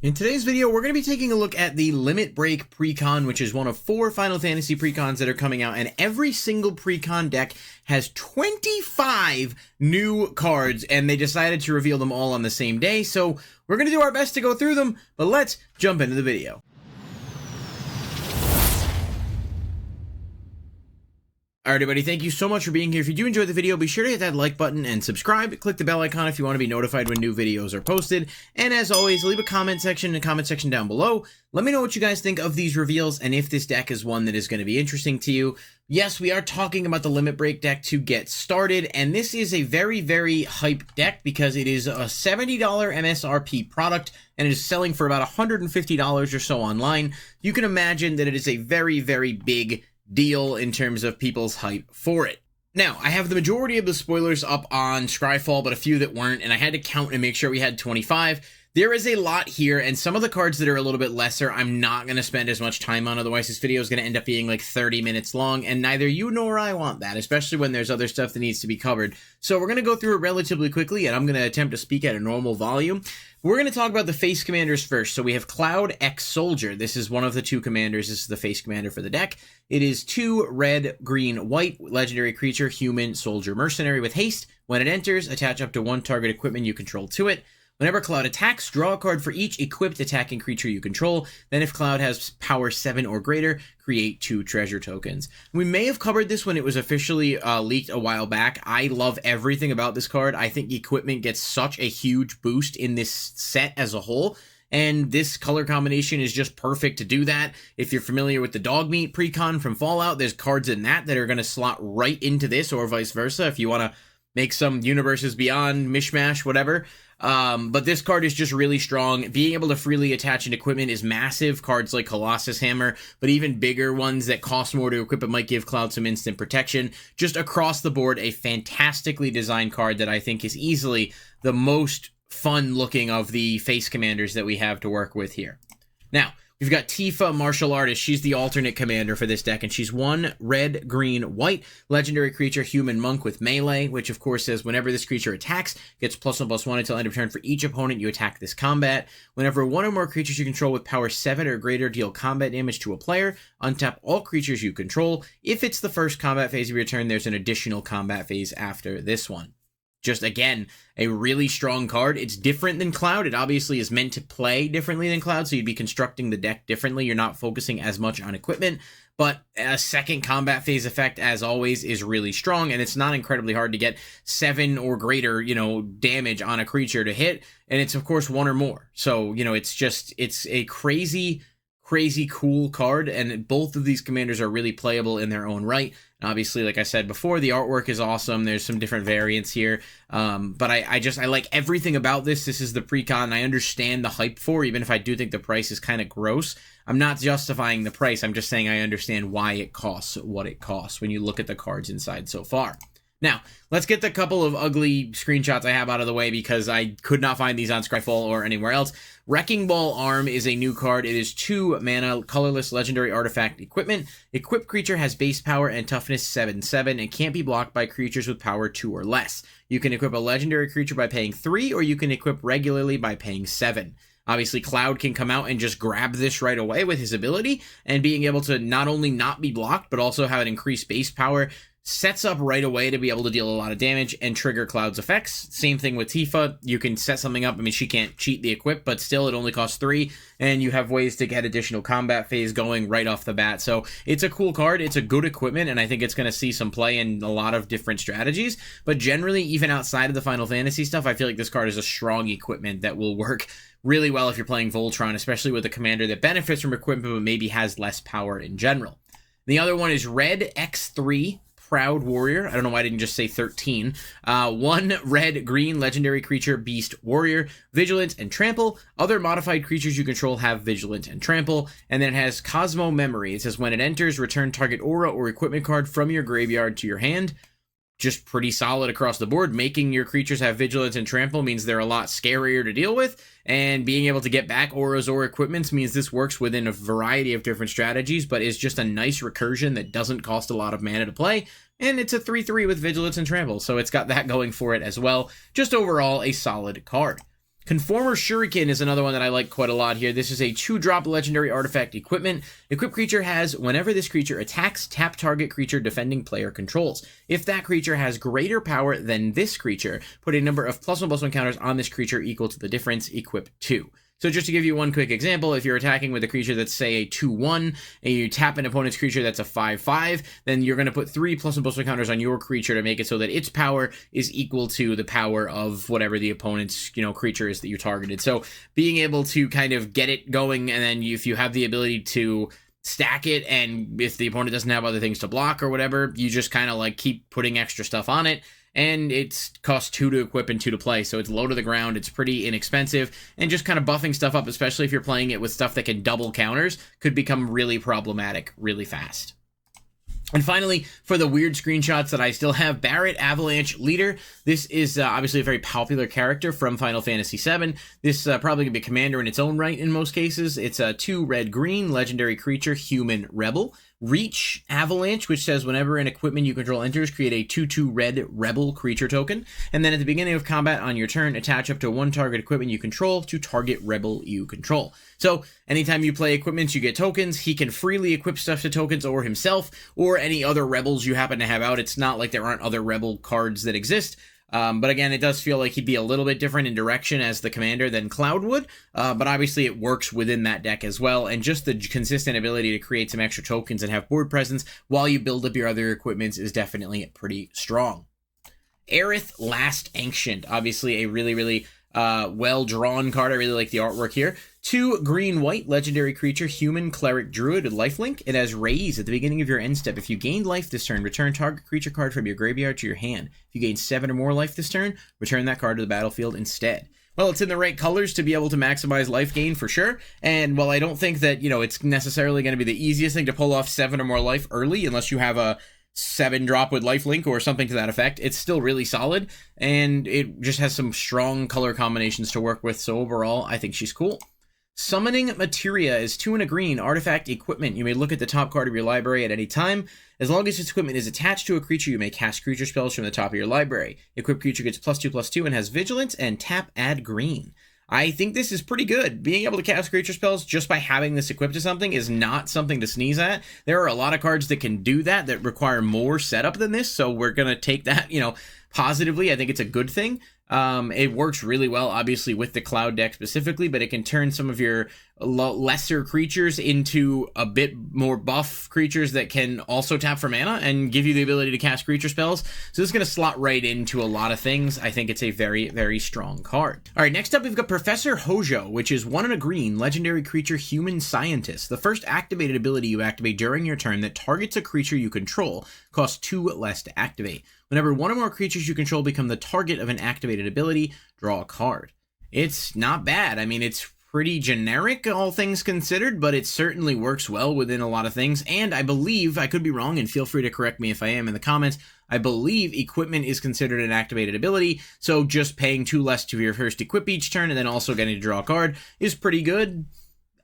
In today's video, we're going to be taking a look at the Limit Break Precon, which is one of 4 Final Fantasy precons that are coming out, and every single precon deck has 25 new cards, and they decided to reveal them all on the same day, so we're going to do our best to go through them, but let's jump into the video. Alright everybody, thank you so much for being here. If you do enjoy the video, be sure to hit that like button and subscribe. Click the bell icon if you want to be notified when new videos are posted. And as always, leave a comment section in the comment section down below. Let me know what you guys think of these reveals and if this deck is one that is going to be interesting to you. Yes, we are talking about the Limit Break deck to get started, and this is a very, very hype deck because it is a $70 MSRP product and it is selling for about $150 or so online. You can imagine that it is a very, very big deal in terms of people's hype for it. Now, I have the majority of the spoilers up on Scryfall, but a few that weren't, and I had to count and make sure we had 25. There is a lot here, and some of the cards that are a little bit lesser, I'm not going to spend as much time on, otherwise this video is going to end up being like 30 minutes long, and neither you nor I want that, especially when there's other stuff that needs to be covered. So we're going to go through it relatively quickly, and I'm going to attempt to speak at a normal volume. We're going to talk about the face commanders first. So we have Cloud X Soldier. This is one of the 2 commanders. This is the face commander for the deck. It is 2 red, green, white, legendary creature, human, soldier, mercenary with haste. When it enters, attach up to 1 target equipment you control to it. Whenever Cloud attacks, draw a card for each equipped attacking creature you control. Then if Cloud has power 7 or greater, create 2 treasure tokens. We may have covered this when it was officially leaked a while back. I love everything about this card. I think equipment gets such a huge boost in this set as a whole, and this color combination is just perfect to do that. If you're familiar with the Dogmeat precon from Fallout, there's cards in that are going to slot right into this, or vice versa, if you want to make some Universes Beyond mishmash, whatever. But this card is just really strong. Being able to freely attach an equipment is massive. Cards like Colossus Hammer, but even bigger ones that cost more to equip it might give Cloud some instant protection. Just across the board, a fantastically designed card that I think is easily the most fun looking of the face commanders that we have to work with here. Now, we've got Tifa, Martial Artist. She's the alternate commander for this deck, and she's 1 red, green, white, legendary creature, human monk with melee, which of course says whenever this creature attacks, gets +1/+1 until end of turn for each opponent you attack this combat. Whenever 1 or more creatures you control with power 7 or greater deal combat damage to a player, untap all creatures you control. If it's the first combat phase of your turn, there's an additional combat phase after this one. Just, again, a really strong card. It's different than Cloud. It obviously is meant to play differently than Cloud, so you'd be constructing the deck differently. You're not focusing as much on equipment, but a second combat phase effect, as always, is really strong, and it's not incredibly hard to get 7 or greater, damage on a creature to hit, and it's, of course, 1 or more. So, it's a crazy cool card, and both of these commanders are really playable in their own right. And obviously, like I said before, the artwork is awesome. There's some different variants here, but I like everything about this. This is the precon I understand the hype for, even if I do think the price is kind of gross. I'm not justifying the price. I'm just saying I understand why it costs what it costs when you look at the cards inside so far. Now, let's get the couple of ugly screenshots I have out of the way because I could not find these on Scryfall or anywhere else. Wrecking Ball Arm is a new card. It is 2 mana, colorless legendary artifact equipment. Equipped creature has base power and toughness 7/7 and can't be blocked by creatures with power 2 or less. You can equip a legendary creature by paying 3, or you can equip regularly by paying 7. Obviously, Cloud can come out and just grab this right away with his ability, and being able to not only not be blocked, but also have an increased base power sets up right away to be able to deal a lot of damage and trigger Cloud's effects. Same thing with Tifa. You can set something up. I mean, she can't cheat the equip, but still it only costs 3, and you have ways to get additional combat phase going right off the bat. So it's a cool card. It's a good equipment, and I think it's going to see some play in a lot of different strategies. But generally, even outside of the Final Fantasy stuff, I feel like this card is a strong equipment that will work really well if you're playing Voltron, especially with a commander that benefits from equipment but maybe has less power in general. The other one is Red X3 Proud Warrior. I don't know why I didn't just say 13. 1 red, green, legendary creature, beast, warrior, vigilance, and trample. Other modified creatures you control have vigilance and trample. And then it has Cosmo Memory. It says when it enters, return target aura or equipment card from your graveyard to your hand. Just pretty solid across the board. Making your creatures have vigilance and trample means they're a lot scarier to deal with, and being able to get back auras or equipments means this works within a variety of different strategies, but is just a nice recursion that doesn't cost a lot of mana to play, and it's a 3/3 with vigilance and trample, so it's got that going for it as well. Just overall a solid card. Conformer Shuriken is another one that I like quite a lot here. This is a 2-drop legendary artifact equipment. Equipped creature has, whenever this creature attacks, tap target creature defending player controls. If that creature has greater power than this creature, put a number of +1/+1 counters on this creature equal to the difference, equip 2. So just to give you one quick example, if you're attacking with a creature that's, say, a 2/1, and you tap an opponent's creature that's a 5/5, then you're going to put 3 +1/+1 counters on your creature to make it so that its power is equal to the power of whatever the opponent's, creature is that you targeted. So being able to kind of get it going, and then if you have the ability to stack it, and if the opponent doesn't have other things to block or whatever, you just kind of like keep putting extra stuff on it. And it costs 2 to equip and 2 to play, so it's low to the ground, it's pretty inexpensive, and just kind of buffing stuff up, especially if you're playing it with stuff that can double counters, could become really problematic really fast. And finally, for the weird screenshots that I still have, Barret, Avalanche Leader. This is obviously a very popular character from Final Fantasy VII. This probably going to be a commander in its own right in most cases. It's a 2 red-green legendary creature, human rebel. Reach Avalanche, which says whenever an equipment you control enters, create a 2/2 red rebel creature token. And then at the beginning of combat on your turn, attach up to 1 target equipment you control to target rebel you control. So anytime you play equipments, you get tokens. He can freely equip stuff to tokens or himself, or any other rebels you happen to have out. It's not like there aren't other rebel cards that exist. But again, it does feel like he'd be a little bit different in direction as the commander than Cloud would, but obviously it works within that deck as well, and just the consistent ability to create some extra tokens and have board presence while you build up your other equipments is definitely pretty strong. Aerith Last Ancient, obviously a really well-drawn card. I really like the artwork here. 2 green-white legendary creature, human cleric druid lifelink. It has raise at the beginning of your end step. If you gained life this turn, return target creature card from your graveyard to your hand. If you gain 7 or more life this turn, return that card to the battlefield instead. Well, it's in the right colors to be able to maximize life gain for sure. And while I don't think that, it's necessarily going to be the easiest thing to pull off 7 or more life early, unless you have a 7-drop with lifelink or something to that effect, it's still really solid, and it just has some strong color combinations to work with, so overall, I think she's cool. Summoning Materia is 2 and a green artifact equipment. You may look at the top card of your library at any time. As long as this equipment is attached to a creature, you may cast creature spells from the top of your library. Equipped creature gets +2/+2 and has vigilance, and tap add green. I think this is pretty good. Being able to cast creature spells just by having this equipped to something is not something to sneeze at. There are a lot of cards that can do that require more setup than this, so we're going to take that, positively. I think it's a good thing. It works really well, obviously, with the Cloud deck specifically, but it can turn some of your lesser creatures into a bit more buff creatures that can also tap for mana and give you the ability to cast creature spells. So this is going to slot right into a lot of things. I think it's a very, very strong card. All right, next up, we've got Professor Hojo, which is 1 and a green legendary creature, human scientist. The first activated ability you activate during your turn that targets a creature you control costs 2 less to activate. Whenever 1 or more creatures you control become the target of an activated ability, draw a card. It's not bad. I mean, it's pretty generic, all things considered, but it certainly works well within a lot of things. And I believe, I could be wrong, and feel free to correct me if I am in the comments, I believe equipment is considered an activated ability, so just paying 2 less to your first equip each turn and then also getting to draw a card is pretty good.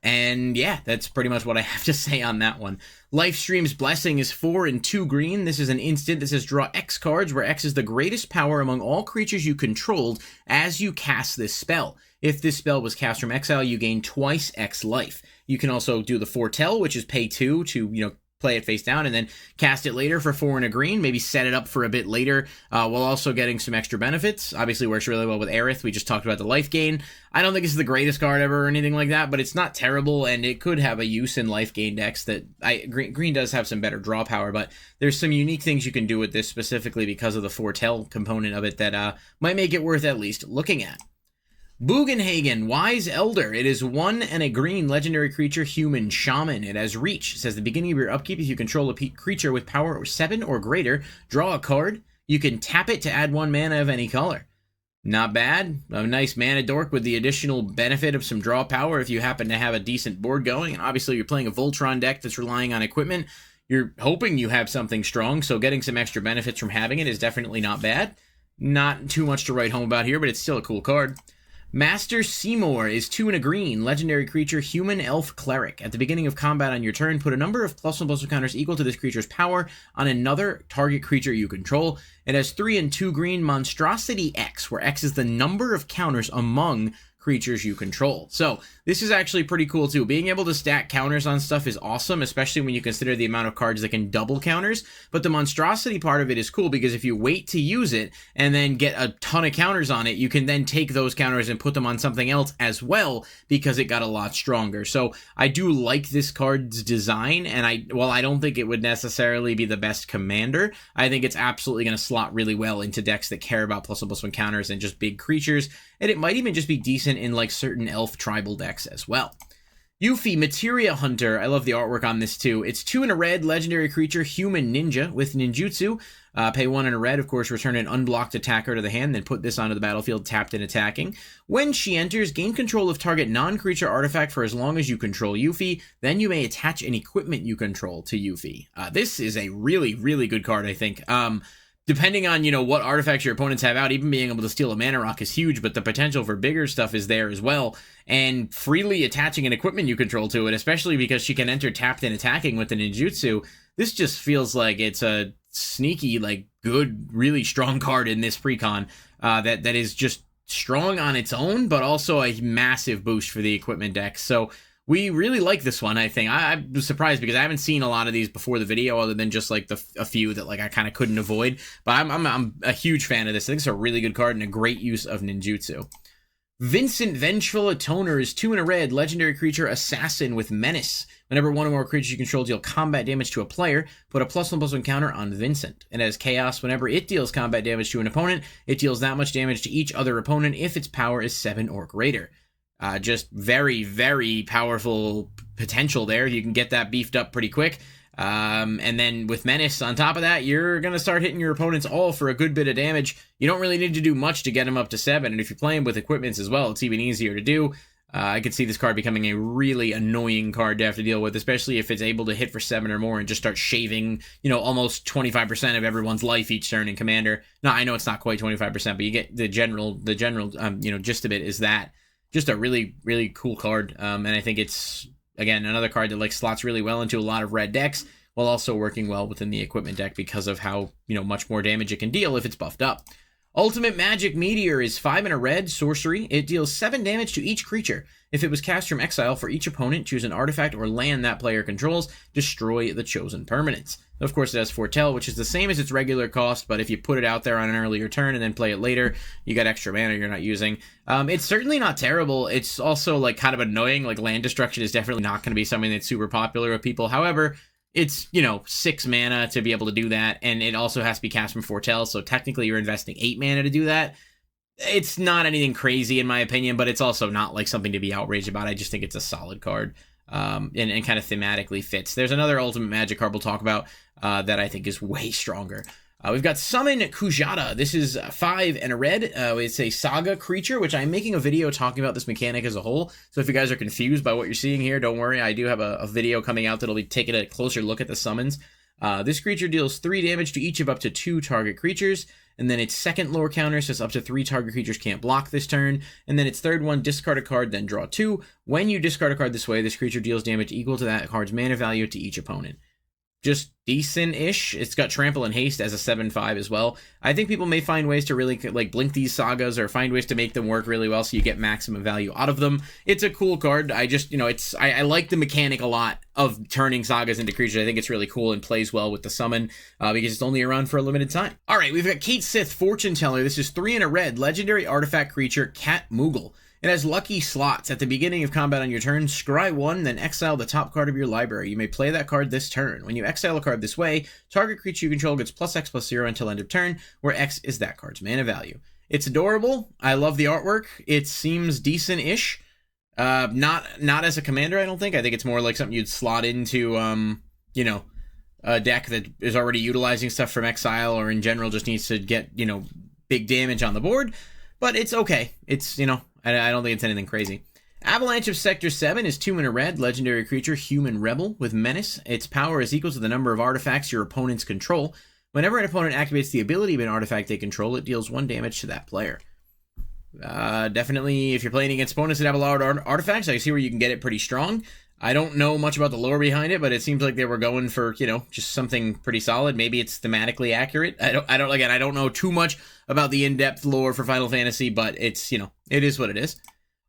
And yeah, that's pretty much what I have to say on that one. Lifestream's Blessing is 4 and 2 green. This is an instant that says draw X cards, where X is the greatest power among all creatures you controlled as you cast this spell. If this spell was cast from exile, you gain twice X life. You can also do the Foretell, which is pay 2 to, play it face down and then cast it later for 4 and a green, maybe set it up for a bit later while also getting some extra benefits. Obviously works really well with Aerith. We just talked about the life gain. I don't think this is the greatest card ever or anything like that, but it's not terrible, and it could have a use in life gain decks that green does have some better draw power, but there's some unique things you can do with this specifically because of the Foretell component of it that might make it worth at least looking at. Bugenhagen, Wise Elder. It is 1 and a green legendary creature, human shaman. It has reach. It says the beginning of your upkeep, if you control a creature with power 7 or greater, draw a card. You can tap it to add 1 mana of any color. Not bad. A nice mana dork with the additional benefit of some draw power if you happen to have a decent board going. And obviously you're playing a Voltron deck that's relying on equipment. You're hoping you have something strong, so getting some extra benefits from having it is definitely not bad. Not too much to write home about here, but it's still a cool card. Master Seymour is 2 and a green, legendary creature, human elf cleric. At the beginning of combat on your turn, put a number of +1/+1 counters equal to this creature's power on another target creature you control. It has 3 and 2 green, Monstrosity X, where X is the number of counters among creatures you control. So this is actually pretty cool too. Being able to stack counters on stuff is awesome, especially when you consider the amount of cards that can double counters. But the monstrosity part of it is cool because if you wait to use it and then get a ton of counters on it, you can then take those counters and put them on something else as well because it got a lot stronger. So I do like this card's design, and while I don't think it would necessarily be the best commander, I think it's absolutely going to slot really well into decks that care about +1/+1 counters and just big creatures, and it might even just be decent in like certain elf tribal decks as well. Yuffie, Materia Hunter. I love the artwork on this too. It's 2 and a red, legendary creature, human ninja with ninjutsu. Pay 1 and a red, of course, return an unblocked attacker to the hand, then put this onto the battlefield tapped and attacking. When she enters, gain control of target non-creature artifact for as long as you control Yuffie. Then you may attach an equipment you control to Yuffie. This is a really, really good card, I think. Depending on, what artifacts your opponents have out, even being able to steal a mana rock is huge, but the potential for bigger stuff is there as well. And freely attaching an equipment you control to it, especially because she can enter tapped and attacking with the ninjutsu, this just feels like it's a sneaky, good, really strong card in this precon that is just strong on its own, but also a massive boost for the equipment deck. So we really like this one, I think. I was surprised because I haven't seen a lot of these before the video other than just a few that I kind of couldn't avoid. But I'm a huge fan of this. I think it's a really good card and a great use of ninjutsu. Vincent, Vengeful Atoner is 2 and a red, legendary creature, assassin with menace. Whenever one or more creatures you control deal combat damage to a player, put a +1/+1 counter on Vincent. And as chaos, whenever it deals combat damage to an opponent, it deals that much damage to each other opponent if its power is 7 or greater. Just very, very powerful potential there. You can get that beefed up pretty quick. And then with Menace on top of that, you're going to start hitting your opponents all for a good bit of damage. You don't really need to do much to get them up to 7. And if you're playing with equipments as well, it's even easier to do. I could see this card becoming a really annoying card to have to deal with, especially if it's able to hit for 7 or more and just start shaving, almost 25% of everyone's life each turn in Commander. No, I know it's not quite 25%, but you get the general, gist of it is that. Just a really, really cool card, and I think it's, again, another card that slots really well into a lot of red decks, while also working well within the equipment deck because of how, much more damage it can deal if it's buffed up. Ultimate Magic Meteor is 5 and a red, sorcery. It deals 7 damage to each creature. If it was cast from exile, for each opponent, choose an artifact or land that player controls, destroy the chosen permanents. Of course, it has Foretell, which is the same as its regular cost, but if you put it out there on an earlier turn and then play it later, you got extra mana you're not using. It's certainly not terrible. It's also kind of annoying. Land destruction is definitely not going to be something that's super popular with people. However, it's, 6 mana to be able to do that, and it also has to be cast from Foretell, so technically you're investing 8 mana to do that. It's not anything crazy in my opinion, but it's also not something to be outraged about. I just think it's a solid card. And kind of thematically fits. There's another Ultimate Magic card we'll talk about that I think is way stronger. We've got Summon Kujata. This is 5 and a red. It's a saga creature, which I'm making a video talking about this mechanic as a whole. So if you guys are confused by what you're seeing here, don't worry. I do have a video coming out that'll be taking a closer look at the summons. This creature deals 3 damage to each of up to 2 target creatures. And then its second lore counter says up to 3 target creatures can't block this turn. And then its third one, discard a card, then draw 2. When you discard a card this way, this creature deals damage equal to that card's mana value to each opponent. Just decent-ish. It's got Trample and Haste as a 7/5 as well. I think people may find ways to really blink these sagas or find ways to make them work really well so you get maximum value out of them. It's a cool card. I just, I like the mechanic a lot of turning sagas into creatures. I think it's really cool and plays well with the summon because it's only around for a limited time. All right, we've got Kate Sith, Fortune Teller. This is 3 and a red, legendary artifact creature, Cat Moogle. It has lucky slots. At the beginning of combat on your turn, scry 1, then exile the top card of your library. You may play that card this turn. When you exile a card this way, target creature you control gets +X/+0 until end of turn, where X is that card's mana value. It's adorable. I love the artwork. It seems decent-ish. Not as a commander, I don't think. I think it's more like something you'd slot into, a deck that is already utilizing stuff from exile or in general just needs to get, big damage on the board. But it's okay. It's, I don't think it's anything crazy. Avalanche of Sector 7 is 2 and a red, legendary creature, human rebel with menace. Its power is equal to the number of artifacts your opponents control. Whenever an opponent activates the ability of an artifact they control, it deals 1 damage to that player. Definitely, if you're playing against opponents that have a lot of artifacts, I can see where you can get it pretty strong. I don't know much about the lore behind it, but it seems like they were going for, just something pretty solid. Maybe it's thematically accurate. I don't know too much about the in-depth lore for Final Fantasy, but it's, it is what it is.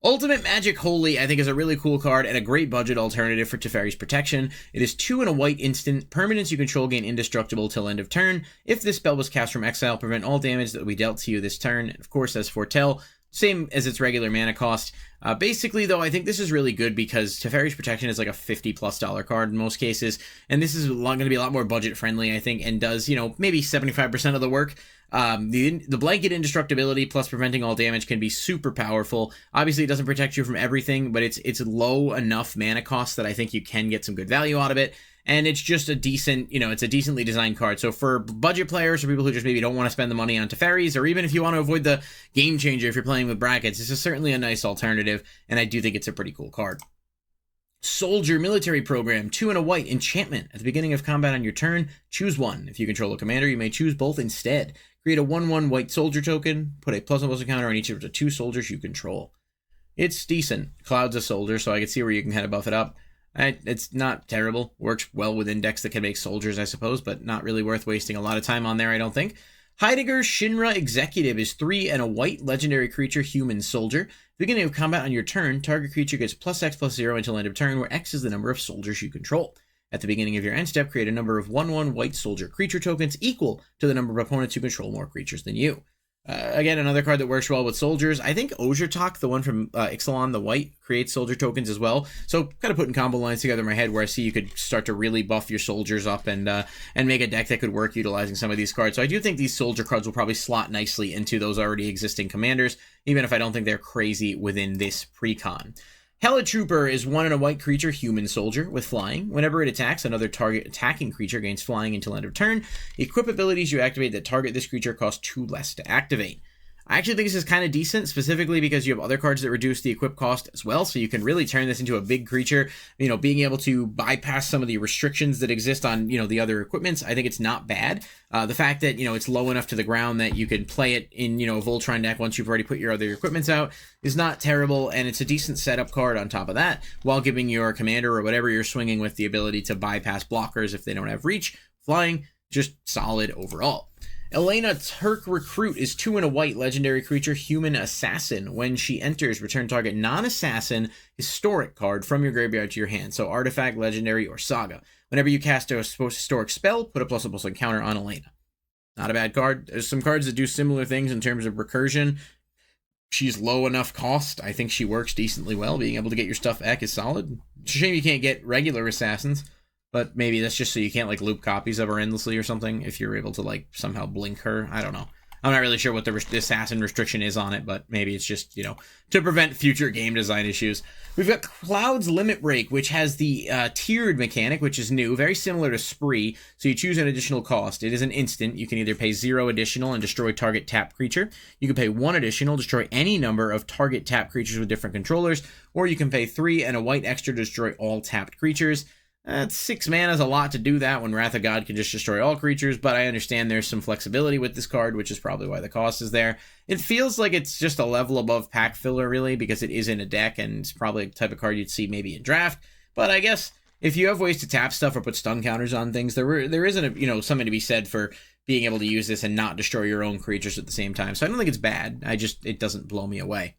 Ultimate Magic Holy, I think, is a really cool card and a great budget alternative for Teferi's Protection. It is 2 and a white instant. Permanents you control gain indestructible till end of turn. If this spell was cast from exile, prevent all damage that will be dealt to you this turn. And of course, as Foretell, same as its regular mana cost. Basically, though, I think this is really good because Teferi's Protection is like a $50+ card in most cases, and this is going to be a lot more budget friendly, I think, and does, you know, maybe 75% of the work. The blanket indestructibility plus preventing all damage can be super powerful. Obviously, it doesn't protect you from everything, but it's low enough mana cost that I think you can get some good value out of it. And it's just a decent, you know, it's a decently designed card. So for budget players or people who just maybe don't want to spend the money on Teferis, or even if you want to avoid the game changer if you're playing with brackets, this is certainly a nice alternative, and I do think it's a pretty cool card. Soldier Military Program, 2 and a white enchantment. At the beginning of combat on your turn, choose one. If you control a commander, you may choose both instead. Create a 1/1 white soldier token, put a +1/+1 counter on each of the 2 soldiers you control. It's decent. Cloud's a soldier, so I can see where you can kind of buff it up. It's not terrible. Works well within decks that can make soldiers, I suppose, but not really worth wasting a lot of time on there, I don't think. Heidegger Shinra Executive is 3 and a white legendary creature human soldier. Beginning of combat on your turn, target creature gets +X/+0 until end of turn, where X is the number of soldiers you control. At the beginning of your end step, create a number of 1/1 white soldier creature tokens equal to the number of opponents who control more creatures than you. Again, another card that works well with soldiers. I think Ozurtok, the one from Ixalan the White, creates soldier tokens as well. So kind of putting combo lines together in my head where I see you could start to really buff your soldiers up and make a deck that could work utilizing some of these cards. So I do think these soldier cards will probably slot nicely into those already existing commanders, even if I don't think they're crazy within this precon. Hela Trooper is 1 and a white creature human soldier with flying. Whenever it attacks, another target attacking creature gains flying until end of turn. Equip abilities you activate that target this creature cost 2 less to activate. I actually think this is kind of decent, specifically because you have other cards that reduce the equip cost as well, so you can really turn this into a big creature. You know, being able to bypass some of the restrictions that exist on, you know, the other equipments, I think it's not bad. The fact that, you know, it's low enough to the ground that you can play it in, you know, a Voltron deck once you've already put your other equipments out is not terrible, and it's a decent setup card on top of that, while giving your commander or whatever you're swinging with the ability to bypass blockers if they don't have reach. Flying, just solid overall. Elena Turk Recruit is 2 and a white legendary creature human assassin. When she enters, return target non-assassin historic card from your graveyard to your hand. So artifact, legendary, or saga. Whenever you cast a historic spell, put a +1/+1 counter on Elena. Not a bad card. There's some cards that do similar things in terms of recursion. She's low enough cost. I think she works decently well. Being able to get your stuff back is solid. It's a shame you can't get regular assassins. But maybe that's just so you can't, like, loop copies of her endlessly or something, if you're able to, like, somehow blink her. I don't know. I'm not really sure what the assassin restriction is on it, but maybe it's just, you know, to prevent future game design issues. We've got Cloud's Limit Break, which has the tiered mechanic, which is new, very similar to Spree. So you choose an additional cost. It is an instant. You can either pay 0 additional and destroy target tapped creature. You can pay 1 additional, destroy any number of target tapped creatures with different controllers, or you can pay 3 and a white extra to destroy all tapped creatures. 6 mana is a lot to do that when Wrath of God can just destroy all creatures, but I understand there's some flexibility with this card, which is probably why the cost is there. It feels like it's just a level above pack filler, really, because it is in a deck, and it's probably the type of card you'd see maybe in draft. But I guess if you have ways to tap stuff or put stun counters on things, there isn't something to be said for being able to use this and not destroy your own creatures at the same time. So I don't think it's bad. It doesn't blow me away.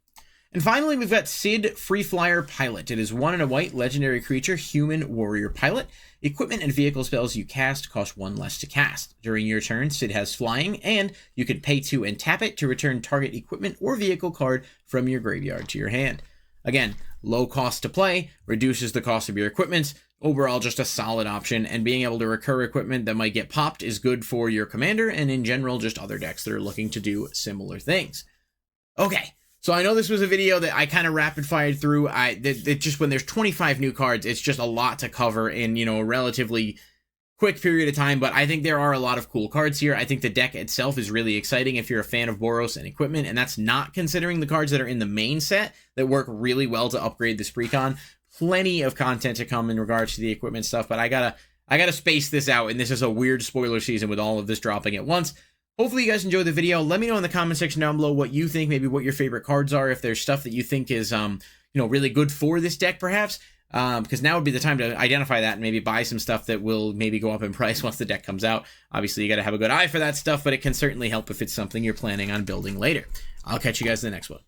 And finally, we've got Sid Free Flyer Pilot. It is 1 and a white legendary creature, human warrior pilot. Equipment and vehicle spells you cast cost 1 less to cast. During your turn, Sid has flying, and you can pay 2 and tap it to return target equipment or vehicle card from your graveyard to your hand. Again, low cost to play, reduces the cost of your equipment. Overall, just a solid option, and being able to recur equipment that might get popped is good for your commander, and in general, just other decks that are looking to do similar things. Okay. So I know this was a video that I kind of rapid fired through. It just, when there's 25 new cards, it's just a lot to cover in, you know, a relatively quick period of time. But I think there are a lot of cool cards here. I think the deck itself is really exciting if you're a fan of Boros and equipment, and that's not considering the cards that are in the main set that work really well to upgrade this precon. Plenty of content to come in regards to the equipment stuff, but I gotta space this out, and this is a weird spoiler season with all of this dropping at once. Hopefully you guys enjoyed the video. Let me know in the comment section down below what you think, maybe what your favorite cards are, if there's stuff that you think is, really good for this deck, perhaps. Because now would be the time to identify that and maybe buy some stuff that will maybe go up in price once the deck comes out. Obviously, you got to have a good eye for that stuff, but it can certainly help if it's something you're planning on building later. I'll catch you guys in the next one.